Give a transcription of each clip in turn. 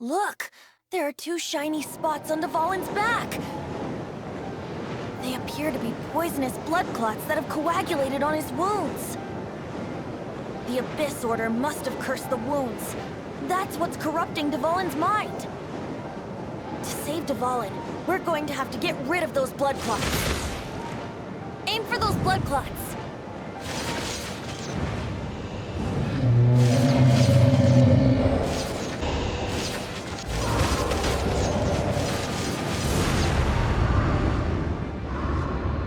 Look! There are two shiny spots on Dvalin's back! They appear to be poisonous blood clots that have coagulated on his wounds. The Abyss Order must have cursed the wounds. That's what's corrupting Dvalin's mind. To save Dvalin, we're going to have to get rid of those blood clots. Aim for those blood clots!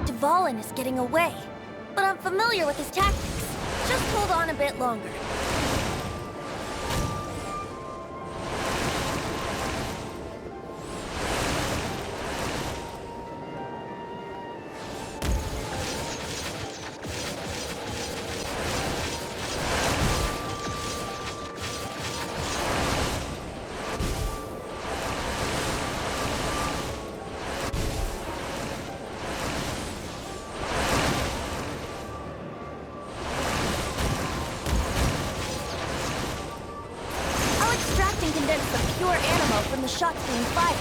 Dvalin is getting away, but I'm familiar with his tactics. Just hold on a bit longer. And condense some pure animal from the shots being fired.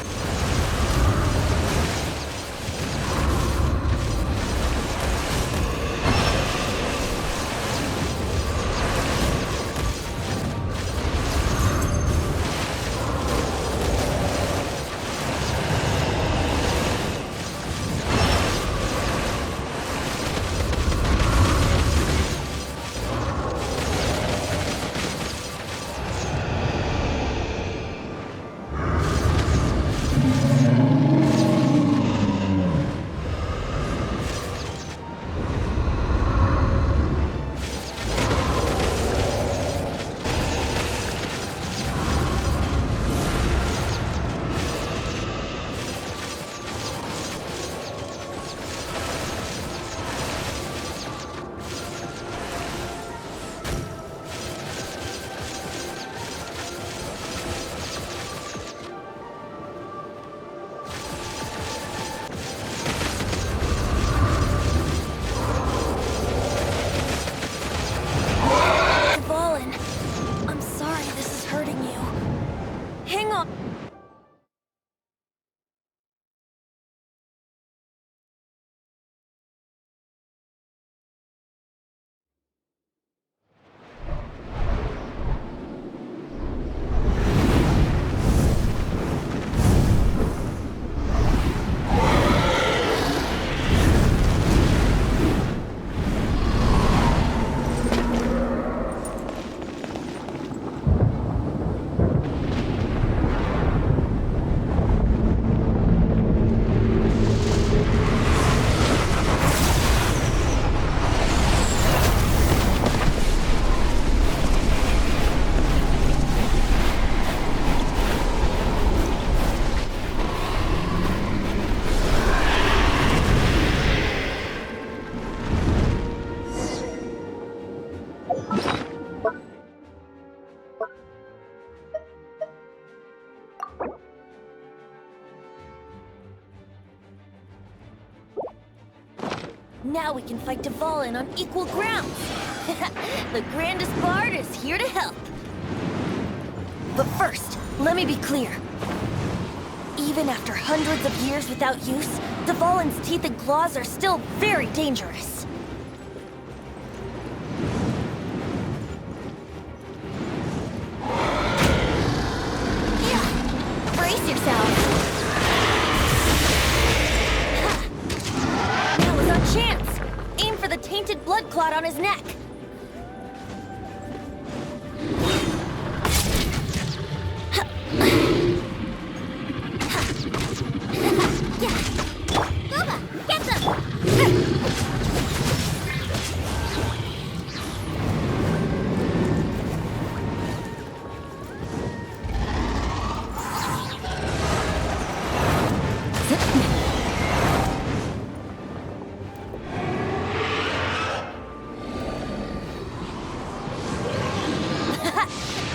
Now we can fight Dvalin on equal ground. The grandest bard is here to help. But first, let me be clear. Even after hundreds of years without use, Dvalin's teeth and claws are still very dangerous. Yeah, brace yourself. Chance! Aim for the tainted blood clot on his neck. Bubba, get them!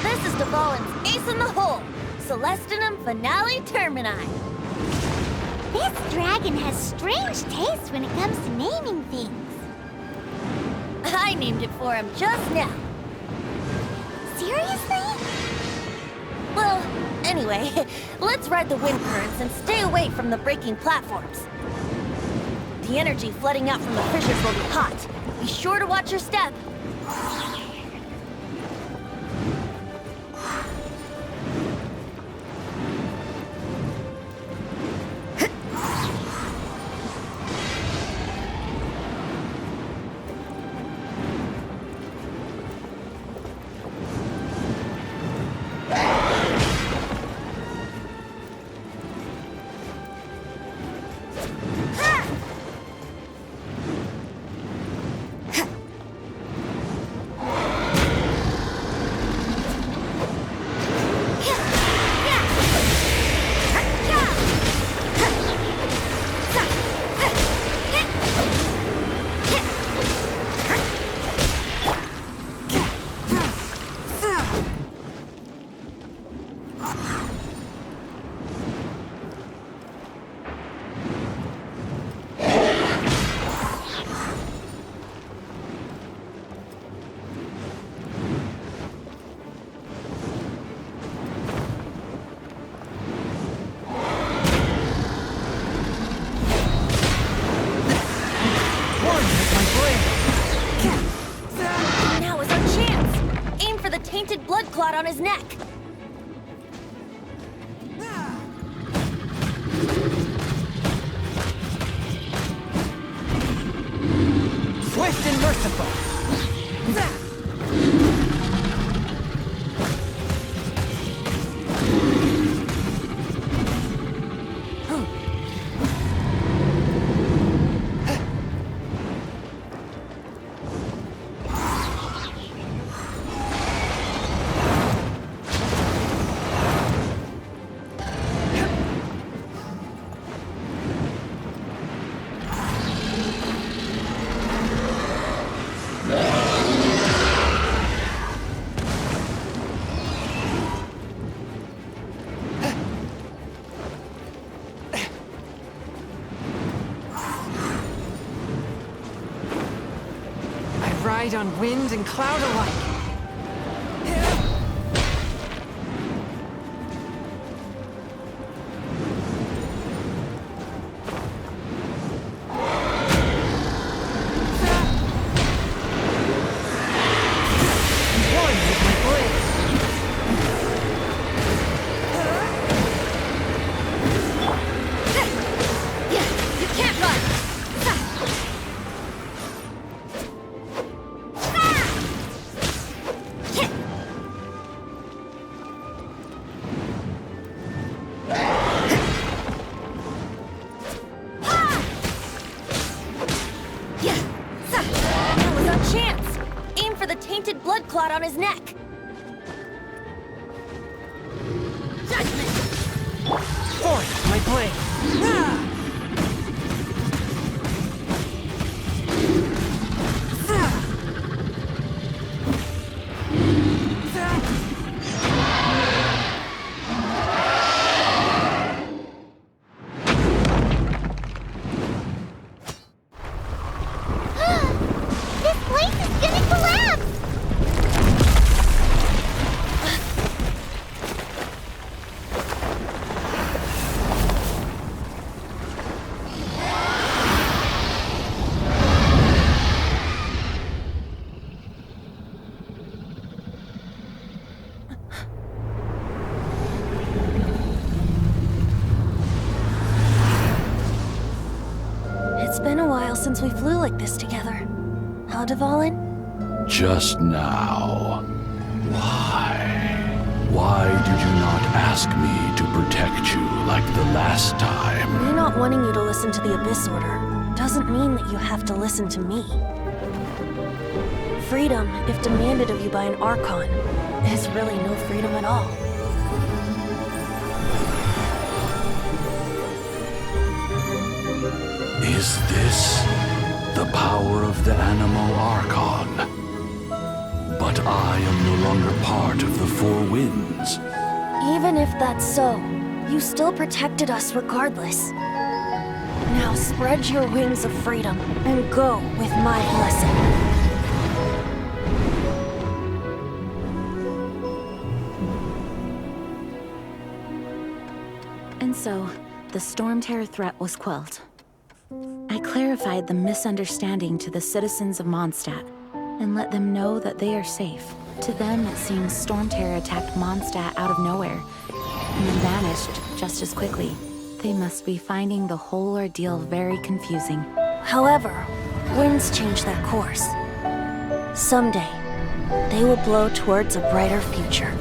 This is Dvalin's ace in the hole, Celestinum Finale Termini. This dragon has strange taste when it comes to naming things. I named it for him just now. Seriously? Well, an Anyway, let's ride the wind currents and stay away from the breaking platforms. The energy flooding out from the fissures will be hot. Be sure to watch your step. Now is our chance! Aim for the tainted blood clot on his neck! Swift and merciful! Ride on wind and cloud alike. One with my blade. You can't run! That was our chance! Aim for the tainted blood clot on his neck! Judgment! Forth my blade. This place is gonna collapse! It's been a while since we flew like this together. Huh, Dvalin? Just now. Why? Why did you not ask me to protect you like the last time? Me not wanting you to listen to the Abyss Order doesn't mean that you have to listen to me. Freedom, if demanded of you by an Archon, is really no freedom at all. Is this the power of the Animo Archon? But I am no longer part of the Four Winds. Even if that's so, you still protected us regardless. Now spread your wings of freedom and go with my blessing. And so, the Storm Terror threat was quelled. I clarified the misunderstanding to the citizens of Mondstadt and let them know that they are safe. To them, it seems Storm Terror attacked Mondstadt out of nowhere and then vanished just as quickly. They must be finding the whole ordeal very confusing. However, winds change their course. Someday, they will blow towards a brighter future.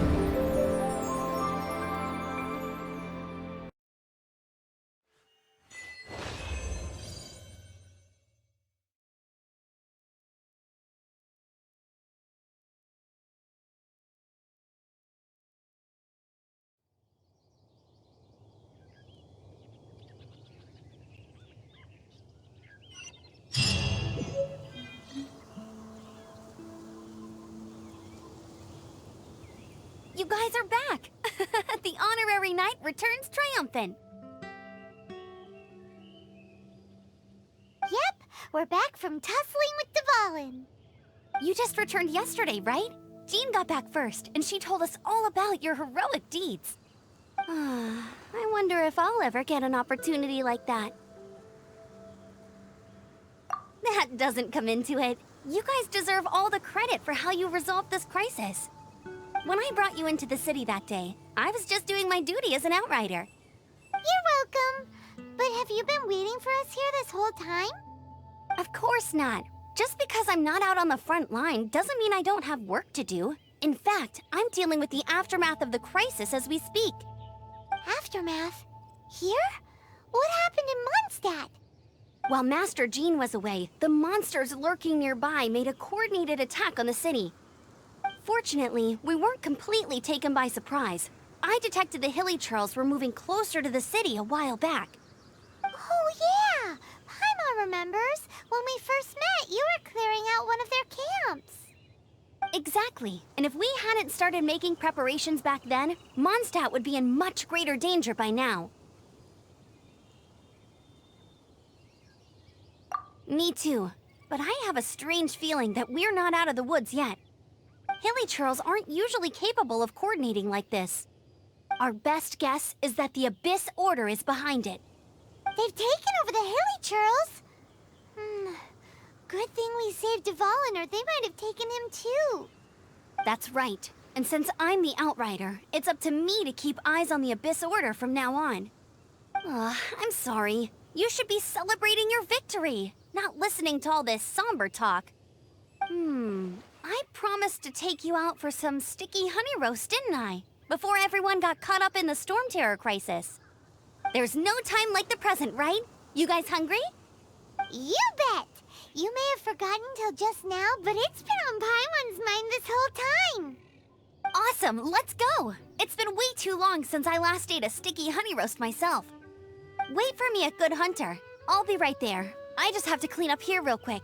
You guys are back! The honorary knight returns triumphant. Yep, we're back from tussling with Dvalin. You just returned yesterday, right? Jean got back first, and she told us all about your heroic deeds. I wonder if I'll ever get an opportunity like that. That doesn't come into it. You guys deserve all the credit for how you resolved this crisis. When I brought you into the city that day, I was just doing my duty as an outrider. You're welcome. But have you been waiting for us here this whole time? Of course not. Just because I'm not out on the front line doesn't mean I don't have work to do. In fact, I'm dealing with the aftermath of the crisis as we speak. Aftermath? Here? What happened in Mondstadt? While Master Jean was away, the monsters lurking nearby made a coordinated attack on the city. Fortunately, we weren't completely taken by surprise. I detected the Hilly Churls were moving closer to the city a while back. Oh yeah! Paimon remembers. When we first met, you were clearing out one of their camps. Exactly. And if we hadn't started making preparations back then, Mondstadt would be in much greater danger by now. Me too. But I have a strange feeling that we're not out of the woods yet. Hilly Churls aren't usually capable of coordinating like this. Our best guess is that the Abyss Order is behind it. They've taken over the Hilly Churls? Good thing we saved Dvalin, or they might have taken him too. That's right. And since I'm the Outrider, it's up to me to keep eyes on the Abyss Order from now on. I'm sorry. You should be celebrating your victory, not listening to all this somber talk. I promised to take you out for some sticky honey roast, didn't I? Before everyone got caught up in the Storm Terror crisis. There's no time like the present, right? You guys hungry? You bet! You may have forgotten till just now, but it's been on Paimon's mind this whole time. Awesome, let's go! It's been way too long since I last ate a sticky honey roast myself. Wait for me at Good Hunter. I'll be right there. I just have to clean up here real quick.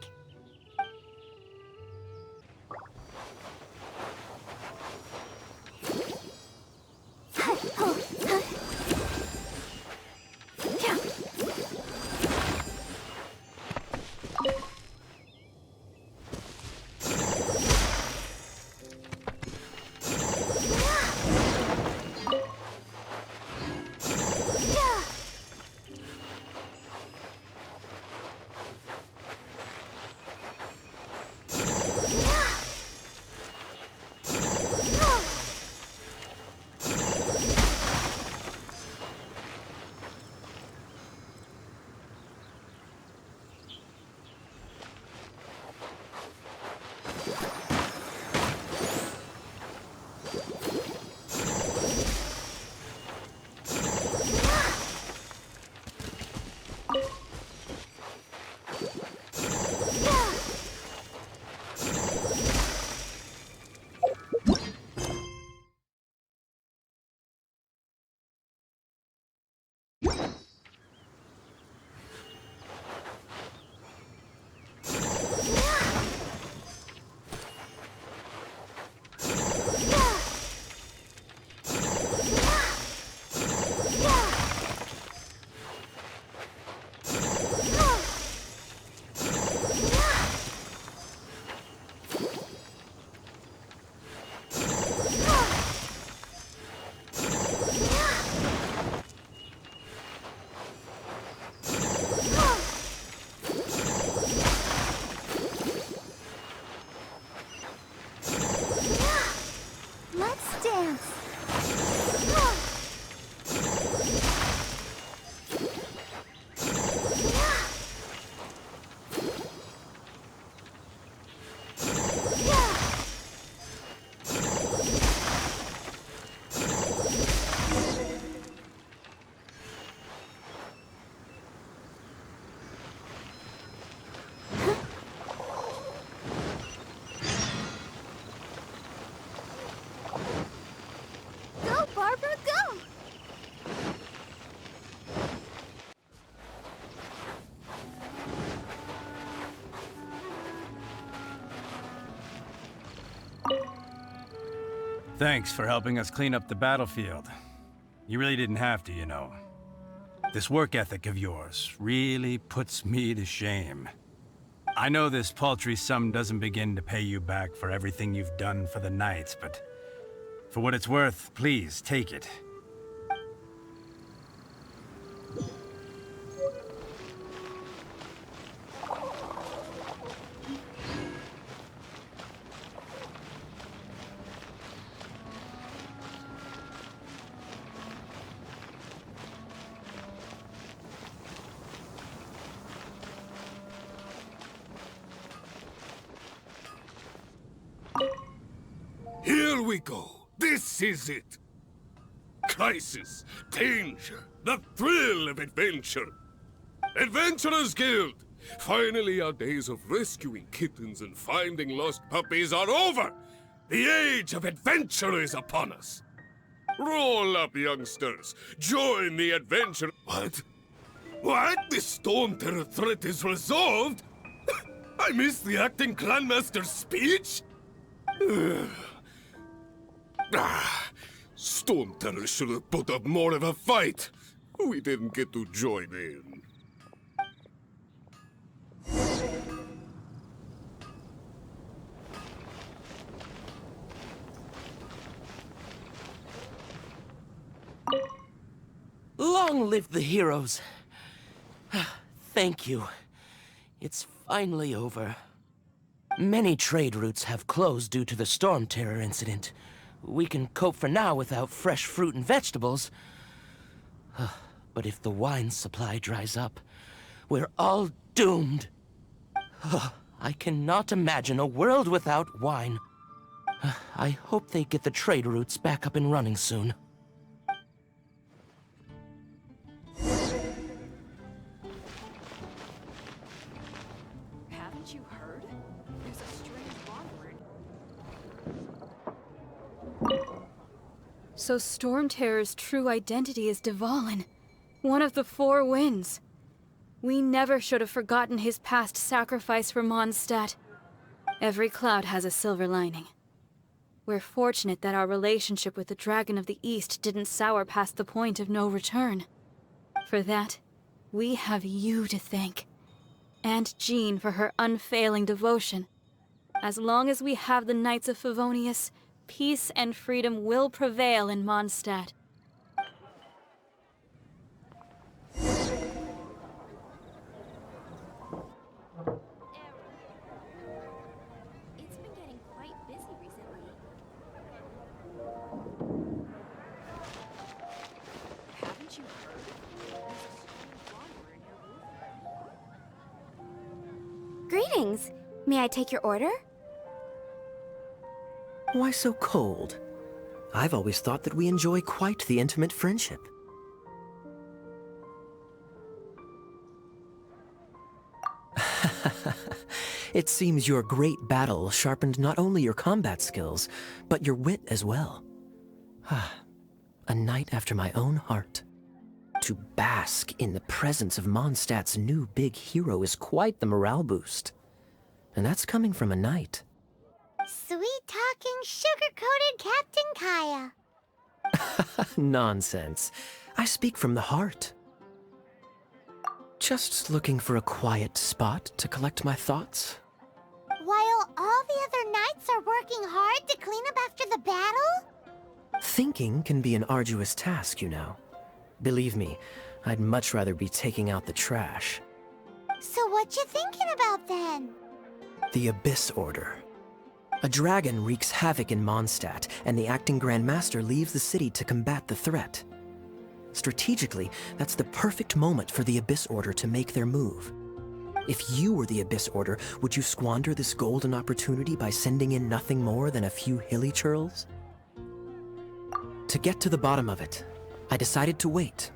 Thanks for helping us clean up the battlefield. You really didn't have to, you know. This work ethic of yours really puts me to shame. I know this paltry sum doesn't begin to pay you back for everything you've done for the Knights, but for what it's worth, please take it. Here we go. This is it. Crisis, danger, the thrill of adventure. Adventurers Guild! Finally, our days of rescuing kittens and finding lost puppies are over! The age of adventure is upon us! Roll up, youngsters. Join the adventure. What? What? The Storm Terror threat is resolved? I missed the acting clanmaster's speech? Storm Terror should have put up more of a fight. We didn't get to join in. Long live the heroes. Thank you. It's finally over. Many trade routes have closed due to the Storm Terror incident. We can cope for now without fresh fruit and vegetables. But if the wine supply dries up, we're all doomed. I cannot imagine a world without wine. I hope they get the trade routes back up and running soon. Haven't you heard? There's a strange bond word. So Storm Terror's true identity is Dvalin, one of the Four Winds. We never should have forgotten his past sacrifice for Mondstadt. Every cloud has a silver lining. We're fortunate that our relationship with the Dragon of the East didn't sour past the point of no return. For that, we have you to thank. And Jean for her unfailing devotion. As long as we have the Knights of Favonius, peace and freedom will prevail in Mondstadt. It's been getting quite busy recently. Haven't you heard? There's a strange bond word in your Greetings. May I take your order? Why so cold? I've always thought that we enjoy quite the intimate friendship. It seems your great battle sharpened not only your combat skills, but your wit as well. A knight after my own heart. To bask in the presence of Mondstadt's new big hero is quite the morale boost. And that's coming from a knight. Sweet-talking, sugar-coated Captain Kaya. Nonsense. I speak from the heart. Just looking for a quiet spot to collect my thoughts. While all the other knights are working hard to clean up after the battle? Thinking can be an arduous task, you know. Believe me, I'd much rather be taking out the trash. So what you thinking about then? The Abyss Order. A dragon wreaks havoc in Mondstadt, and the acting Grand Master leaves the city to combat the threat. Strategically, that's the perfect moment for the Abyss Order to make their move. If you were the Abyss Order, would you squander this golden opportunity by sending in nothing more than a few hilly churls? To get to the bottom of it, I decided to wait.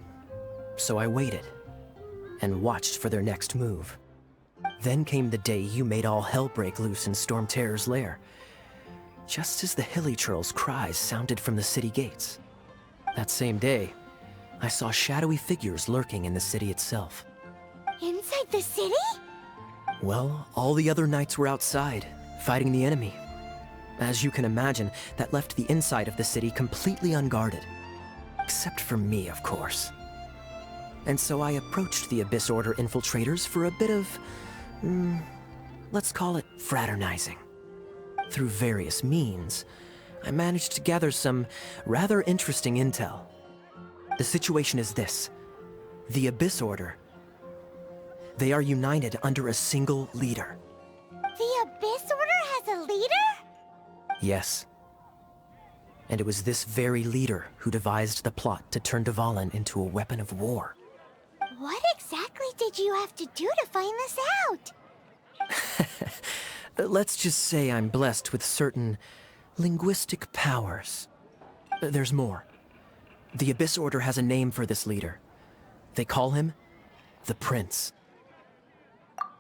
So I waited, and watched for their next move. Then came the day you made all hell break loose in Storm Terror's lair. Just as the hilly churls' cries sounded from the city gates. That same day, I saw shadowy figures lurking in the city itself. Inside the city? Well, all the other knights were outside, fighting the enemy. As you can imagine, that left the inside of the city completely unguarded. Except for me, of course. And so I approached the Abyss Order infiltrators for a bit of, let's call it fraternizing. Through various means, I managed to gather some rather interesting intel. The situation is this. The Abyss Order, they are united under a single leader. The Abyss Order has a leader? Yes. And it was this very leader who devised the plot to turn Dvalin into a weapon of war. What exactly did you have to do to find this out? Let's just say I'm blessed with certain linguistic powers. There's more. The Abyss Order has a name for this leader. They call him the Prince.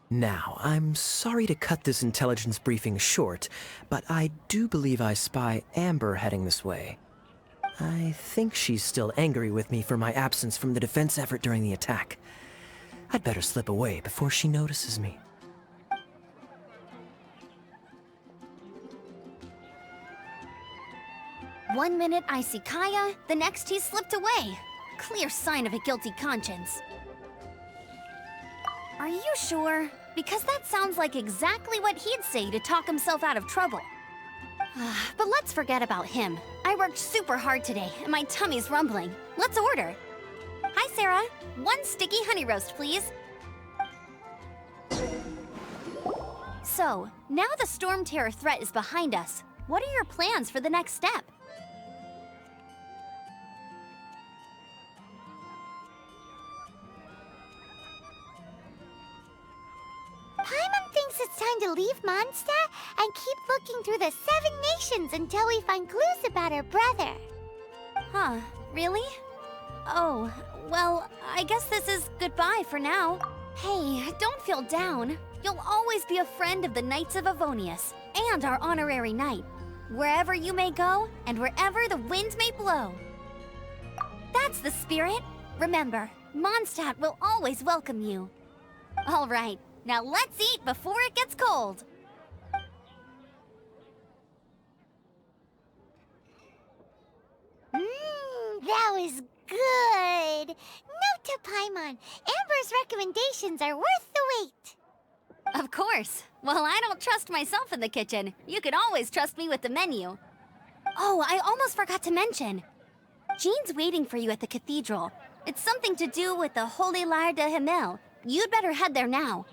Now, I'm sorry to cut this intelligence briefing short, but I do believe I spy Amber heading this way. I think she's still angry with me for my absence from the defense effort during the attack. I'd better slip away before she notices me. One minute I see Kaya, the next he slipped away. Clear sign of a guilty conscience. Are you sure? Because that sounds like exactly what he'd say to talk himself out of trouble. But let's forget about him. I worked super hard today, and my tummy's rumbling. Let's order. Hi, Sarah. 1 sticky honey roast, please. So, now the Storm Terror threat is behind us. What are your plans for the next step? Paimon thinks it's time to leave Mondstadt and keep looking through the 7 nations until we find clues about her brother. Huh, really? Oh, well, I guess this is goodbye for now. Hey, don't feel down. You'll always be a friend of the Knights of Avonius and our honorary knight. Wherever you may go and wherever the wind may blow. That's the spirit. Remember, Mondstadt will always welcome you. All right. Now let's eat before it gets cold! That was good! Note to Paimon, Amber's recommendations are worth the wait! Of course. Well, I don't trust myself in the kitchen. You can always trust me with the menu. Oh, I almost forgot to mention. Jean's waiting for you at the cathedral. It's something to do with the Holy Lyre de Himmel. You'd better head there now.